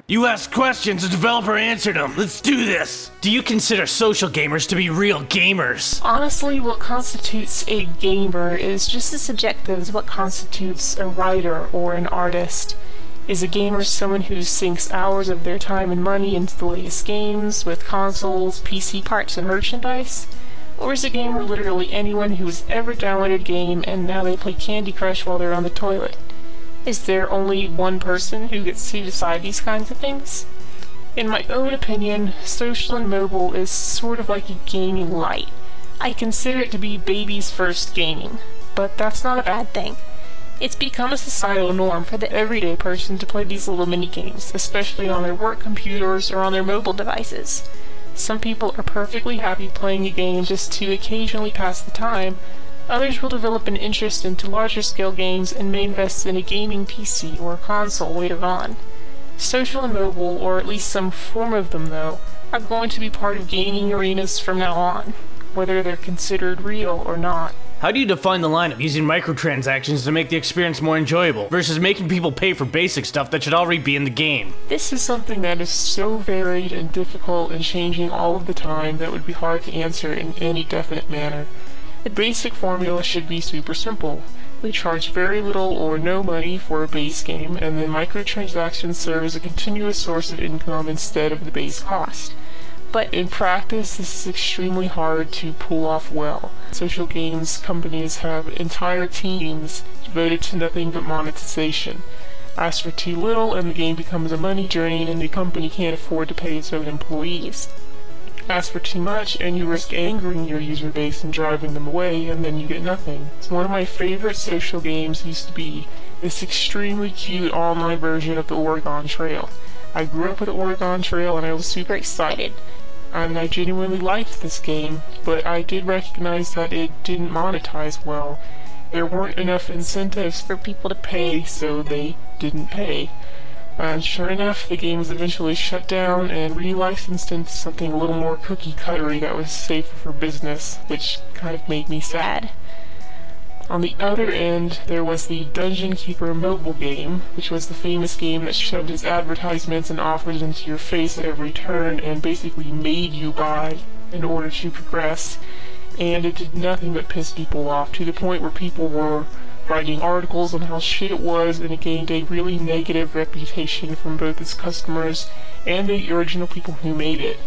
You asked questions, the developer answered them. Let's do this. Do you consider social gamers to be real gamers? Honestly, what constitutes a gamer is just as subjective as what constitutes a writer or an artist. Is a gamer someone who sinks hours of their time and money into the latest games, with consoles, PC parts, and merchandise? Or is a gamer literally anyone who has ever downloaded a game and now they play Candy Crush while they're on the toilet? Is there only one person who gets to decide these kinds of things? In my own opinion, social and mobile is sort of like a gaming light. I consider it to be baby's first gaming, but that's not a bad thing. It's become a societal norm for the everyday person to play these little mini-games, especially on their work computers or on their mobile devices. Some people are perfectly happy playing a game just to occasionally pass the time. Others will develop an interest into larger scale games and may invest in a gaming PC or console later on. Social and mobile, or at least some form of them though, are going to be part of gaming arenas from now on, whether they're considered real or not. How do you define the line of using microtransactions to make the experience more enjoyable versus making people pay for basic stuff that should already be in the game? This is something that is so varied and difficult and changing all of the time that would be hard to answer in any definite manner. The basic formula should be super simple. We charge very little or no money for a base game, and then microtransactions serve as a continuous source of income instead of the base cost. But in practice, this is extremely hard to pull off well. Social games companies have entire teams devoted to nothing but monetization. Ask for too little and the game becomes a money drain and the company can't afford to pay its own employees. Ask for too much and you risk angering your user base and driving them away, and then you get nothing. So one of my favorite social games used to be this extremely cute online version of the Oregon Trail. I grew up with the Oregon Trail and I was super excited. And I genuinely liked this game, but I did recognize that it didn't monetize well. There weren't enough incentives for people to pay, so they didn't pay. And sure enough, the game was eventually shut down and relicensed into something a little more cookie-cuttery that was safer for business, which kind of made me sad. On the other end, there was the Dungeon Keeper mobile game, which was the famous game that shoved its advertisements and offers into your face at every turn and basically made you buy in order to progress. And it did nothing but piss people off, to the point where people were writing articles on how shit it was, and it gained a really negative reputation from both its customers and the original people who made it.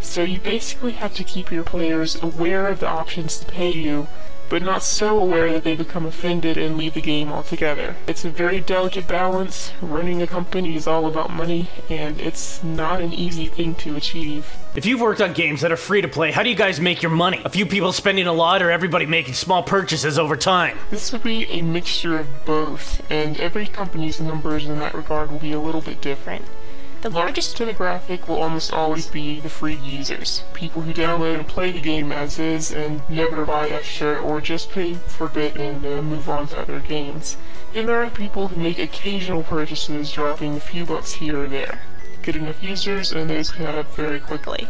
So you basically have to keep your players aware of the options to pay you, but not so aware that they become offended and leave the game altogether. It's a very delicate balance. Running a company is all about money, and it's not an easy thing to achieve. If you've worked on games that are free to play, how do you guys make your money? A few people spending a lot or everybody making small purchases over time? This would be a mixture of both, and every company's numbers in that regard will be a little bit different. The largest demographic will almost always be the free users, people who download and play the game as is and never buy extra or just pay for a bit and move on to other games. Then there are people who make occasional purchases, dropping a few bucks here or there. Get enough users and those can add up very quickly.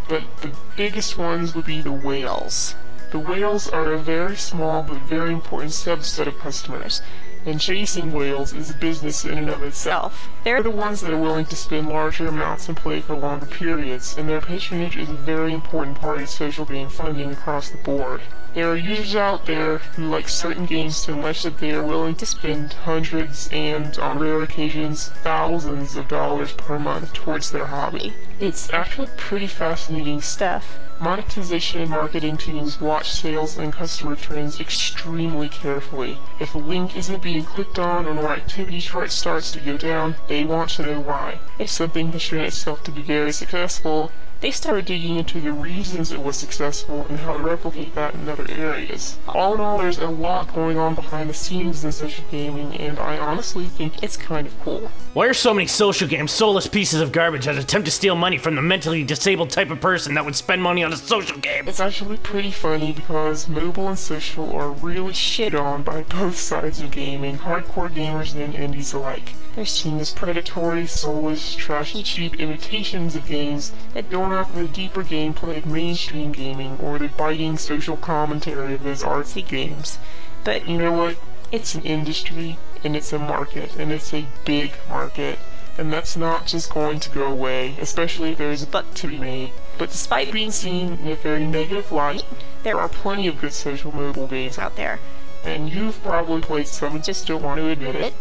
But the biggest ones would be the whales. The whales are a very small but very important subset of customers, and chasing whales is a business in and of itself. They're the ones that are willing to spend larger amounts and play for longer periods, and their patronage is a very important part of social game funding across the board. There are users out there who like certain games so much that they are willing to spend hundreds and, on rare occasions, thousands of dollars per month towards their hobby. It's actually pretty fascinating stuff. Monetization and marketing teams watch sales and customer trends extremely carefully. If a link isn't being clicked on or our activity chart starts to go down, they want to know why. If something has shown itself to be very successful, they start digging into the reasons it was successful and how to replicate that in other areas. All in all, there's a lot going on behind the scenes in social gaming, and I honestly think it's kind of cool. Why are so many social games soulless pieces of garbage that attempt to steal money from the mentally disabled type of person that would spend money on a social game? It's actually pretty funny because mobile and social are really shit on by both sides of gaming, hardcore gamers and indies alike. They're seen as predatory, soulless, trashy, cheap imitations of games that don't offer the deeper gameplay of mainstream gaming or the biting social commentary of those artsy games. But you know what? It's an industry, and it's a market, and it's a big market. and that's not just going to go away, especially if there's a buck to be made. But despite being seen in a very negative light, there are plenty of good social mobile games out there, and you've probably played some and just don't want to admit it.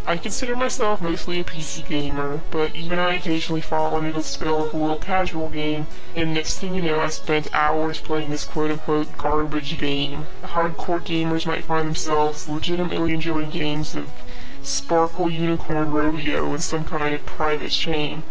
I consider myself mostly a PC gamer, but even I occasionally fall under the spell of a little casual game, and next thing you know I spent hours playing this quote-unquote garbage game. Hardcore gamers might find themselves legitimately enjoying games of Sparkle Unicorn Rodeo in some kind of private shame,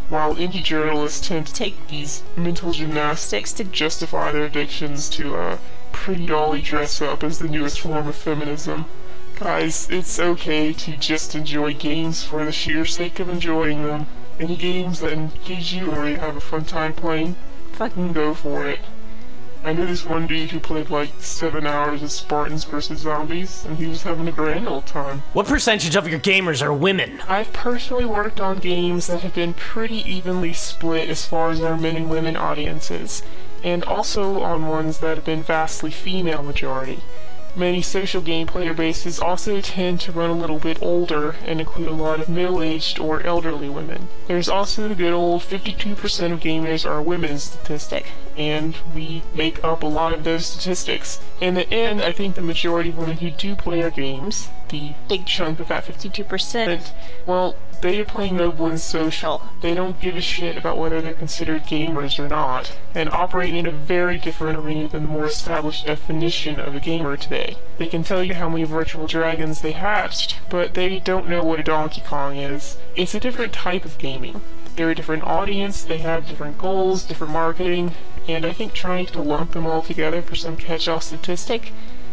while indie journalists tend to take these mental gymnastics to justify their addictions to pretty dolly dress up as the newest form of feminism. Guys, it's okay to just enjoy games for the sheer sake of enjoying them. Any games that engage you or you have a fun time playing, fucking go for it. I know this one dude who played like 7 hours of Spartans vs. Zombies, and he was having a grand old time. What percentage of your gamers are women? I've personally worked on games that have been pretty evenly split as far as their men and women audiences, and also on ones that have been vastly female majority. Many social game player bases also tend to run a little bit older and include a lot of middle-aged or elderly women. There's also the good old 52% of gamers are women statistic, and we make up a lot of those statistics. In the end, I think the majority of women who do play our games, the big chunk of that 52%, well, they are playing mobile and social. They don't give a shit about whether they're considered gamers or not, and operate in a very different arena than the more established definition of a gamer today. They can tell you how many virtual dragons they hatched, but they don't know what a Donkey Kong is. It's a different type of gaming. They're a different audience, they have different goals, different marketing, and I think trying to lump them all together for some catch-all statistic,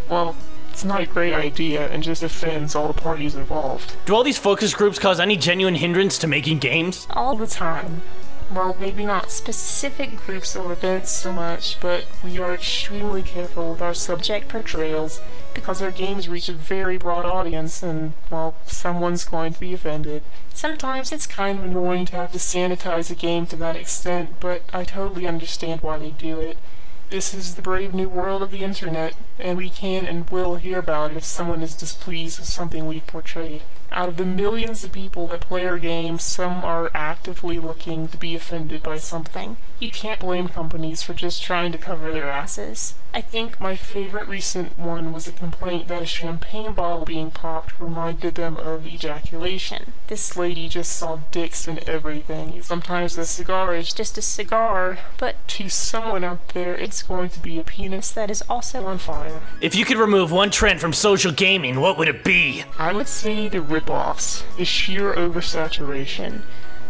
well, it's not a great idea and just offends all the parties involved. Do all these focus groups cause any genuine hindrance to making games? All the time. Well, maybe not specific groups or events so much, but we are extremely careful with our subject portrayals because our games reach a very broad audience and, well, someone's going to be offended. Sometimes it's kind of annoying to have to sanitize a game to that extent, but I totally understand why they do it. This is the brave new world of the internet, and we can and will hear about it if someone is displeased with something we've portrayed. Out of the millions of people that play our games, some are actively looking to be offended by something. You can't blame companies for just trying to cover their asses. I think my favorite recent one was a complaint that a champagne bottle being popped reminded them of ejaculation. This lady just saw dicks in everything. Sometimes a cigar is just a cigar, but to someone out there, it's going to be a penis that is also on fire. If you could remove one trend from social gaming, what would it be? I would say the rip-offs, the sheer oversaturation.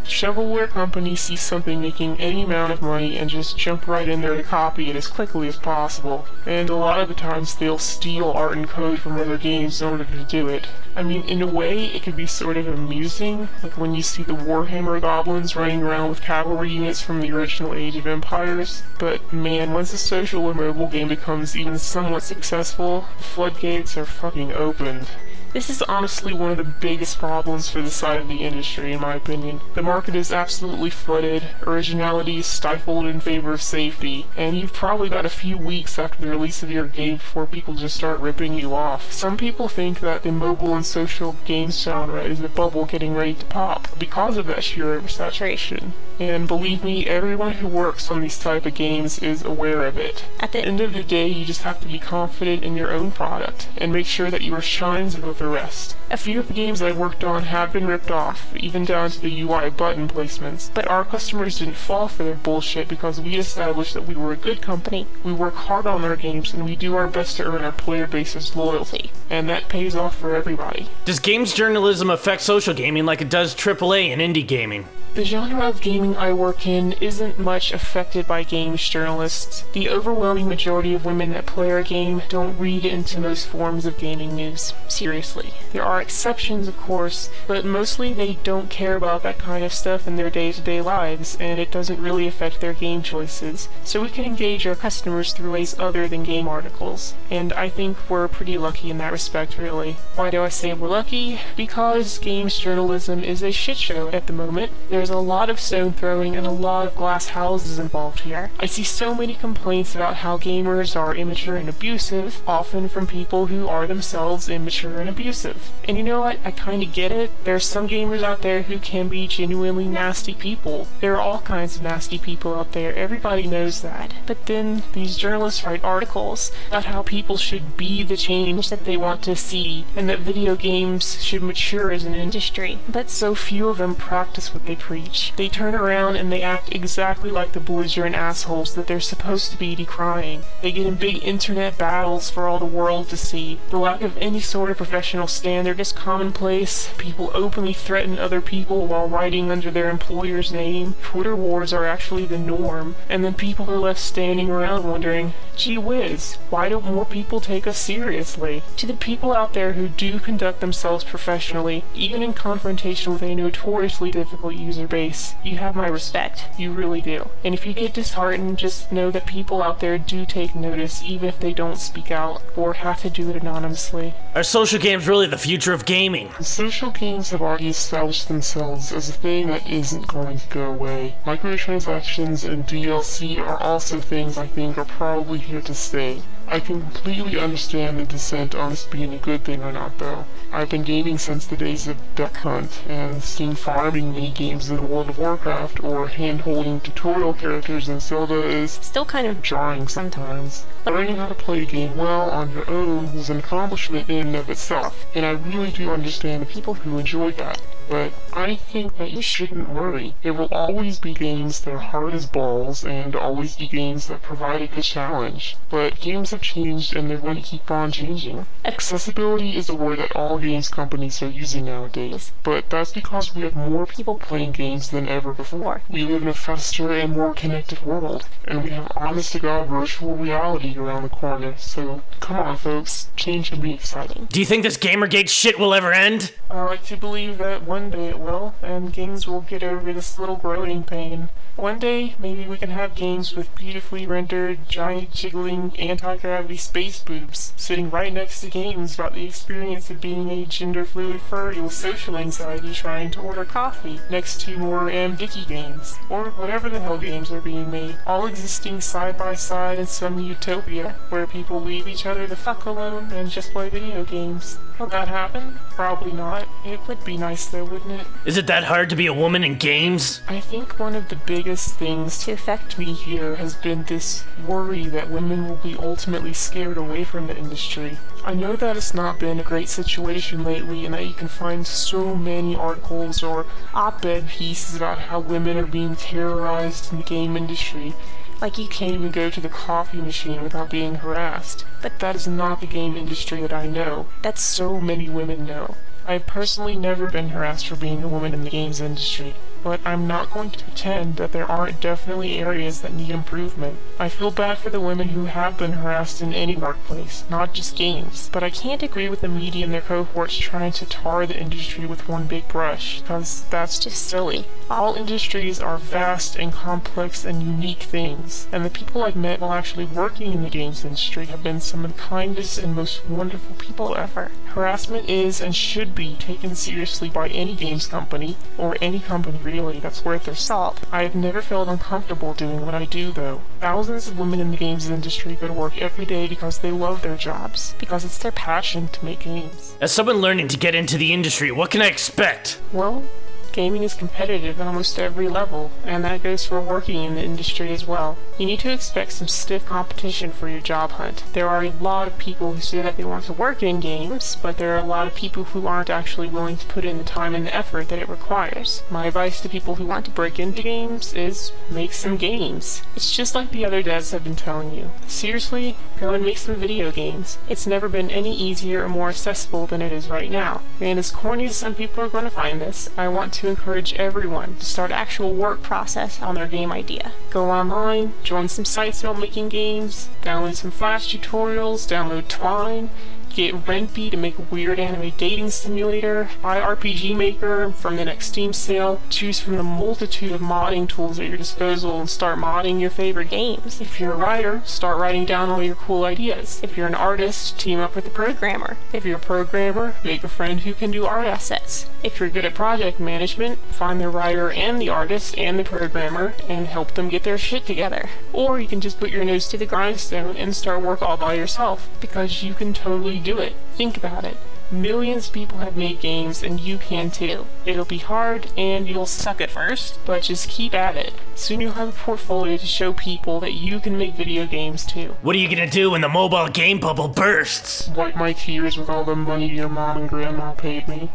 Shovelware companies see something making any amount of money and just jump right in there to copy it as quickly as possible. And a lot of the times they'll steal art and code from other games in order to do it. I mean, in a way, it could be sort of amusing, like when you see the Warhammer goblins running around with cavalry units from the original Age of Empires. But man, once a social or mobile game becomes even somewhat successful, the floodgates are fucking opened. This is honestly one of the biggest problems for this side of the industry, in my opinion. The market is absolutely flooded, originality is stifled in favor of safety, and you've probably got a few weeks after the release of your game before people just start ripping you off. Some people think that the mobile and social games genre is a bubble getting ready to pop because of that sheer oversaturation. And believe me, everyone who works on these type of games is aware of it. At the end of the day, you just have to be confident in your own product, and make sure that you are shines above the rest. A few of the games I worked on have been ripped off, even down to the UI button placements, but our customers didn't fall for their bullshit because we established that we were a good company, we work hard on our games, and we do our best to earn our player base's loyalty. And that pays off for everybody. Does games journalism affect social gaming like it does AAA and indie gaming? The genre of gaming I work in isn't much affected by games journalists. The overwhelming majority of women that play our game don't read into most forms of gaming news seriously. There are exceptions, of course, but mostly they don't care about that kind of stuff in their day-to-day lives, and it doesn't really affect their game choices. So we can engage our customers through ways other than game articles, and I think we're pretty lucky in that respect, really. Why do I say we're lucky? Because games journalism is a shit show at the moment. There's a lot of stone throwing and a lot of glass houses involved here. I see so many complaints about how gamers are immature and abusive, often from people who are themselves immature and abusive. And you know what? I kinda get it. There are some gamers out there who can be genuinely nasty people. There are all kinds of nasty people out there. Everybody knows that. But then these journalists write articles about how people should be the change that they want to see, and that video games should mature as an industry. But so few of them practice what they preach. They turn around and they act exactly like the belligerent assholes that they're supposed to be decrying. They get in big internet battles for all the world to see. The lack of any sort of professional standard is commonplace. People openly threaten other people while writing under their employer's name. Twitter wars are actually the norm. And then people are left standing around wondering, gee whiz, why don't more people take us seriously? To the people out there who do conduct themselves professionally, even in confrontation with a notoriously difficult user base, you have my respect. You really do. And if you get disheartened, just know that people out there do take notice, even if they don't speak out or have to do it anonymously. Are social games really the future of gaming? Social games have already established themselves as a thing that isn't going to go away. Microtransactions and DLC are also things I think are probably here to stay. I can completely understand the dissent on this being a good thing or not, though. I've been gaming since the days of Duck Hunt, and seeing farming mini-games in World of Warcraft or hand-holding tutorial characters in Zelda is still kind of jarring sometimes. Learning how to play a game well on your own is an accomplishment in and of itself, and I really do understand the people who enjoy that. But I think that you shouldn't worry. There will always be games that are hard as balls, and always be games that provide a good challenge. But games have changed, and they're going to keep on changing. Accessibility is a word that all games companies are using nowadays, but that's because we have more people playing games than ever before. We live in a faster and more connected world, and we have honest-to-God virtual reality around the corner, so come on folks, change can be exciting. Do you think this Gamergate shit will ever end? I like to believe that one day it will, and games will get over this little growing pain. One day, maybe we can have games with beautifully rendered, giant, jiggling, anti-gravity space boobs sitting right next to games about the experience of being a gender-fluid furry with social anxiety trying to order coffee, next to more Dicky games, or whatever the hell games are being made, all existing side by side in some utopia where people leave each other the fuck alone and just play video games. Will that happen? Probably not. It would be nice though, wouldn't it? Is it that hard to be a woman in games? I think one of the biggest things to affect me here has been this worry that women will be ultimately scared away from the industry. I know that it's not been a great situation lately, and that you can find so many articles or op-ed pieces about how women are being terrorized in the game industry. Like you can't even go to the coffee machine without being harassed. But that is not the game industry that I know, that so many women know. I've personally never been harassed for being a woman in the games industry, but I'm not going to pretend that there aren't definitely areas that need improvement. I feel bad for the women who have been harassed in any workplace, not just games, but I can't agree with the media and their cohorts trying to tar the industry with one big brush, because that's just silly. All industries are vast and complex and unique things, and the people I've met while actually working in the games industry have been some of the kindest and most wonderful people ever. Harassment is and should be taken seriously by any games company, or any company really that's worth their salt. I have never felt uncomfortable doing what I do though. Thousands of women in the games industry go to work every day because they love their jobs, because it's their passion to make games. As someone learning to get into the industry, what can I expect? Well, gaming is competitive at almost every level, and that goes for working in the industry as well. You need to expect some stiff competition for your job hunt. There are a lot of people who say that they want to work in games, but there are a lot of people who aren't actually willing to put in the time and the effort that it requires. My advice to people who want to break into games is make some games. It's just like the other devs have been telling you. Seriously, go and make some video games. It's never been any easier or more accessible than it is right now. And as corny as some people are going to find this, I want to encourage everyone to start actual work process on their game idea. Go online, join some sites about making games, download some Flash tutorials, download Twine, get Ren'Py to make a weird anime dating simulator, buy RPG Maker from the next Steam sale, choose from the multitude of modding tools at your disposal and start modding your favorite games. If you're a writer, start writing down all your cool ideas. If you're an artist, team up with a programmer. If you're a programmer, make a friend who can do art assets. If you're good at project management, find the writer and the artist and the programmer and help them get their shit together. Or you can just put your nose to the grindstone and start work all by yourself, because you can totally do it. Think about it. Millions of people have made games, and you can too. It'll be hard, and you'll suck at first, but just keep at it. Soon you'll have a portfolio to show people that you can make video games too. What are you gonna do when the mobile game bubble bursts? Wipe my tears with all the money your mom and grandma paid me.